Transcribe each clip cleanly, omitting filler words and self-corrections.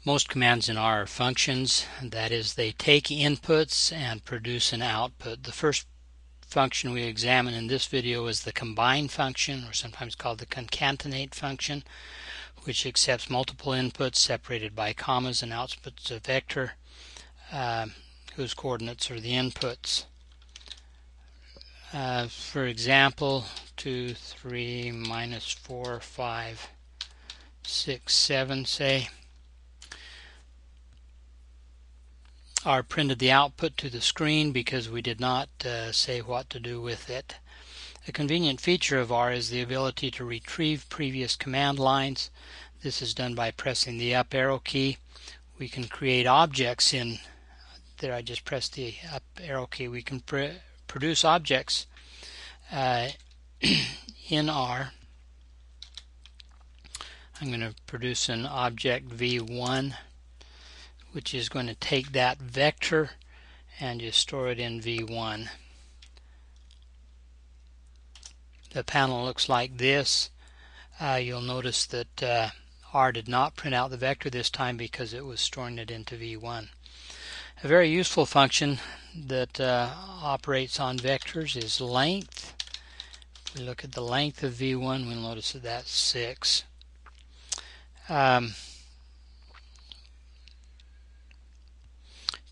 Most commands in R are functions, that is, they take inputs and produce an output. The first function we examine in this video is the combine function, or sometimes called the catenate function, which accepts multiple inputs separated by commas and outputs a vector whose coordinates are the inputs. For example, 2, 3, minus 4, 5, 6, 7, say, R printed the output to the screen because we did not say what to do with it. A convenient feature of R is the ability to retrieve previous command lines. This is done by pressing the up arrow key. We can create objects in there. I just pressed the up arrow key. We can produce objects in R. I'm going to produce an object v1, which is going to take that vector and just store it in v1. The panel looks like this. You'll notice that R did not print out the vector this time because it was storing it into v1. A very useful function that operates on vectors is length. If we look at the length of v1, we'll notice that that's 6.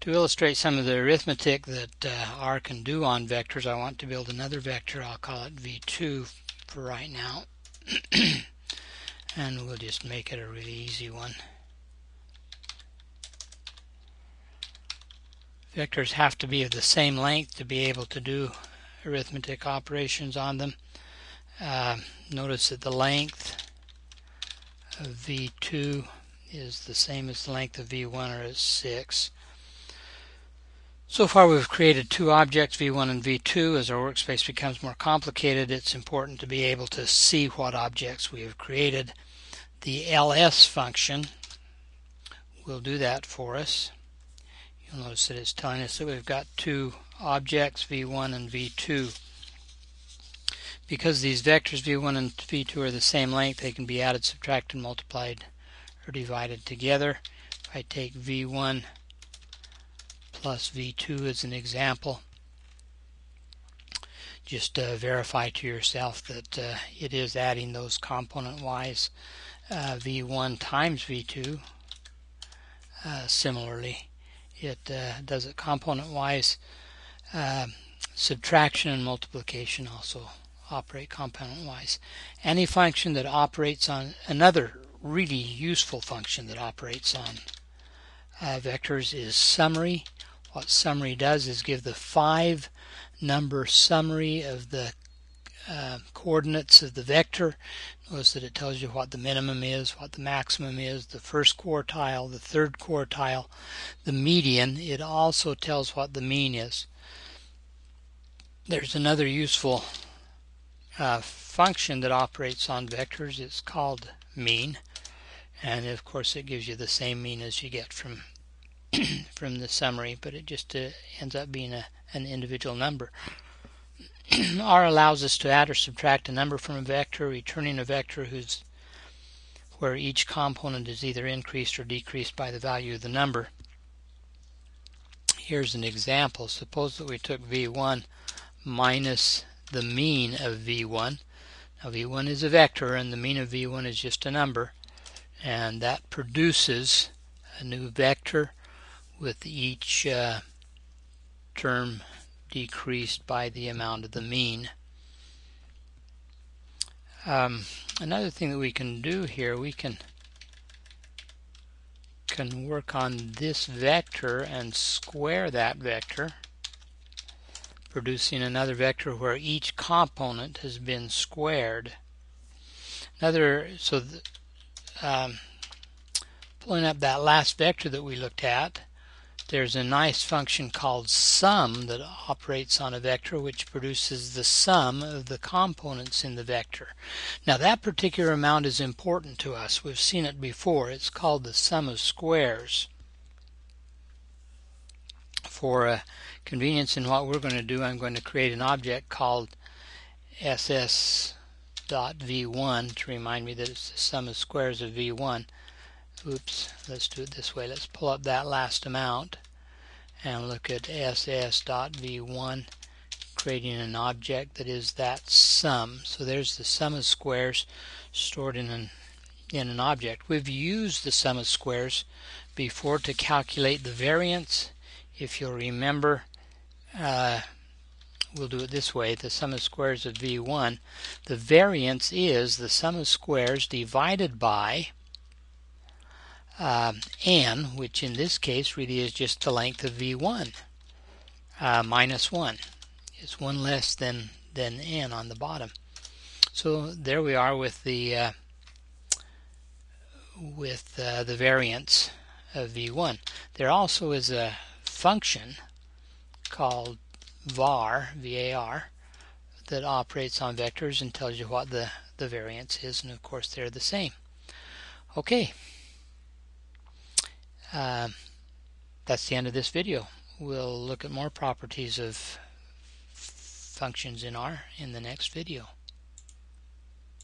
To illustrate some of the arithmetic that R can do on vectors, I want to build another vector. I'll call it v2 for right now. And we'll just make it a really easy one. Vectors have to be of the same length to be able to do arithmetic operations on them. Notice that the length of v2 is the same as the length of v1, or is 6. So far we've created two objects, v1 and v2. As our workspace becomes more complicated, it's important to be able to see what objects we have created. The ls function will do that for us. You'll notice that it's telling us that we've got two objects, v1 and v2. Because these vectors v1 and v2 are the same length, they can be added, subtracted, multiplied, or divided together. If I take v1 plus v2 as an example, just verify to yourself that it is adding those component-wise. v1 times v2, similarly, it does it component-wise. Subtraction and multiplication also operate component-wise. Any function that operates on another really useful function that operates on vectors is summary. What summary does is give the 5-number summary of the coordinates of the vector. Notice that it tells you what the minimum is, what the maximum is, the first quartile, the third quartile, the median. It also tells what the mean is. There's another useful function that operates on vectors. It's called mean, and of course it gives you the same mean as you get from the summary, but it just ends up being an individual number. R allows us to add or subtract a number from a vector, returning a vector where each component is either increased or decreased by the value of the number. Here's an example. Suppose that we took v1 minus the mean of v1. Now v1 is a vector and the mean of v1 is just a number, and that produces a new vector with each term decreased by the amount of the mean. Another thing that we can do here, we can work on this vector and square that vector, producing another vector where each component has been squared. Pulling up that last vector that we looked at, there's a nice function called sum that operates on a vector which produces the sum of the components in the vector. Now that particular amount is important to us. We've seen it before. It's called the sum of squares. For convenience in what we're going to do, I'm going to create an object called ss.v1 to remind me that it's the sum of squares of v1. oops, let's do it this way. Let's pull up that last amount and look at ss.v1, creating an object that is that sum. So there's the sum of squares stored in an object. We've used the sum of squares before to calculate the variance. If you'll remember, we'll do it this way. The sum of squares of v1, the variance is the sum of squares divided by n, which in this case really is just the length of v1, minus 1. It's 1 less than n on the bottom. So there we are with the variance of v1. There also is a function called var, var, that operates on vectors and tells you what the variance is, and of course they're the same. Okay, that's the end of this video. We'll look at more properties of functions in R in the next video.